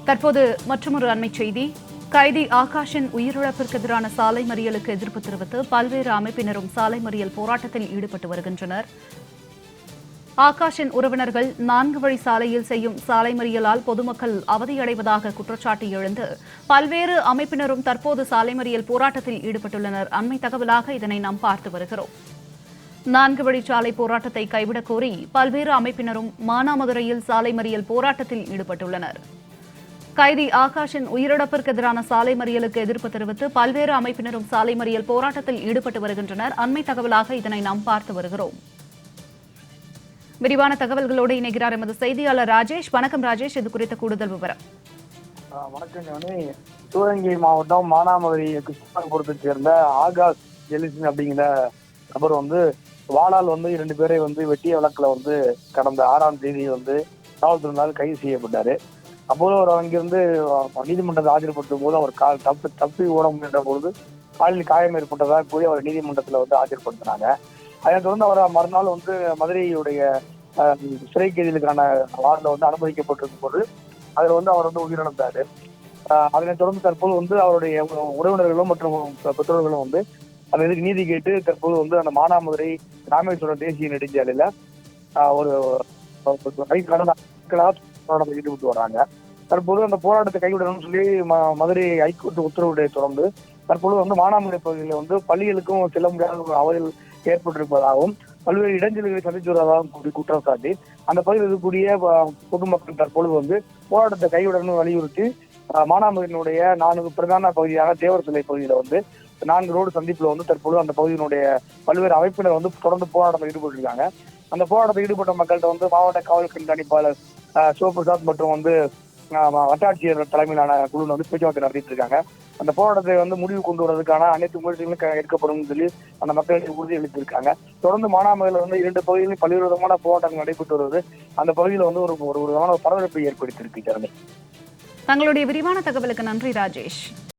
தற்போது மற்றொரு அண்மைச் செய்தி. கைதி ஆகாஷின் உயிரிழப்பிற்கு எதிரான சாலை மறியலுக்கு எதிர்ப்பு தெரிவித்து பல்வேறு அமைப்பினரும் சாலை மறியல் போராட்டத்தில் ஈடுபட்டு வருகின்றனர். ஆகாஷின் உறவினர்கள் 4 வழி சாலையில் செய்யும் சாலை மறியலால் பொதுமக்கள் அவதியடைவதாக குற்றச்சாட்டு எழுந்து பல்வேறு அமைப்பினரும் தற்போது சாலை மறியல் போராட்டத்தில் ஈடுபட்டுள்ளனர். அண்மை தகவலாக இதனை நாம் பார்த்து வருகிறோம். 4 வழிச்சாலை போராட்டத்தை கைவிடக் கோரி பல்வேறு அமைப்பினரும் மானாமதுரையில் சாலை மறியல் போராட்டத்தில் ஈடுபட்டுள்ளனர். கைதி ஆகாஷின் உயிரிழப்பிற்கு எதிரான சாலை மறியலுக்கு எதிர்ப்பு தெரிவித்து பல்வேறு அமைப்பினரும் சாலை மறியல் போராட்டத்தில் ஈடுபட்டு வருகின்றனர். அண்மை தகவலாக இதனை நாம் பார்த்து வருகிறோம். விரிவான தகவல்களோடு இணைகிறார் எமது செய்தியாளர் ராஜேஷ். வணக்கம் ராஜேஷ், இது குறித்த கூடுதல் விவரம். வணக்கம். சிவகங்கை மாவட்டம் மானாமதுரை கிருஷ்ணாபுரத்தை சேர்ந்த ஆகாஷ் ஜெலிசின் அப்படிங்கிற நபர் வாளால் 2 பேரை வெட்டிய வழக்குல கடந்த 6ஆம் தேதி காவல்துறையினால் கைது செய்யப்பட்டாரு. அப்போது அவர் அங்கிருந்து நீதிமன்றத்தை ஆஜர்படுத்தும் போது அவர் தப்பி ஓட முயன்ற பொழுது காலில் காயம் ஏற்பட்டதாக கூறி அவர் நீதிமன்றத்துல ஆஜர்படுத்தினாங்க. அதனைத் தொடர்ந்து அவர் மறுநாள் மதுரையுடைய சிறை கைதிகளுக்கான வார்டில் அனுமதிக்கப்பட்டிருக்கும் போது அதில் அவர் உயிரிழந்தாரு. அதனைத் தொடர்ந்து தற்போது அவருடைய உறவினர்களும் மற்றும் பெற்றோர்களும் அந்த இதுக்கு நீதி கேட்டு தற்போது அந்த மானாமதுரை ராமேஸ்வரம் தேசிய நெடுஞ்சாலையில ஒரு போராட்டத்தில் ஈடுபட்டு வராங்க. தற்போது அந்த போராட்டத்தை கைவிடணும்னு சொல்லி மதுரை ஹைகோர்ட் உத்தரவுடைய தொடர்ந்து தற்போது மானாமதுரை பகுதியில் பள்ளிகளுக்கும் செல்ல முடியாத ஒரு அவதில் ஏற்பட்டிருப்பதாகவும் பல்வேறு இடைஞ்சல்களை சந்தித்து வருவதாகவும் கூறி குற்றம் சாட்டி அந்த பகுதியில் இருக்கக்கூடிய பொதுமக்கள் தற்பொழுது போராட்டத்தை கைவிடணும்னு வலியுறுத்தி மானாமதுரையினுடைய 4 பிரதான பகுதியான தேவர் சிலை பகுதியில 4 ரோடு சந்திப்புல தற்போது அந்த பகுதியினுடைய பல்வேறு அமைப்பினர் தொடர்ந்து போராட்டத்தில் ஈடுபட்டிருக்காங்க. அந்த போராட்டத்தில் ஈடுபட்ட மக்கள்கிட்ட மாவட்ட காவல் கண்காணிப்பாளர் சிவபிரசாத் மற்றும் வட்டாட்சியர் தலைமையிலான குழு பேச்சுவார்த்தை நடத்திட்டு இருக்காங்க. அந்த போராட்டத்தை முடிவு கொண்டு வருவதற்கான அனைத்து முயற்சிகளும் எடுக்கப்படும் சொல்லி அந்த மக்களுக்கு உறுதி அளித்திருக்காங்க. தொடர்ந்து மானாமதுரையில் 2 பகுதிகளில் பல்வேறு விதமான போராட்டங்கள் நடைபெற்று வருவது அந்த பகுதியில் ஒரு விதமான பரபரப்பை ஏற்படுத்தியிருக்கு. தங்களுடைய விரிவான தகவலுக்கு நன்றி ராஜேஷ்.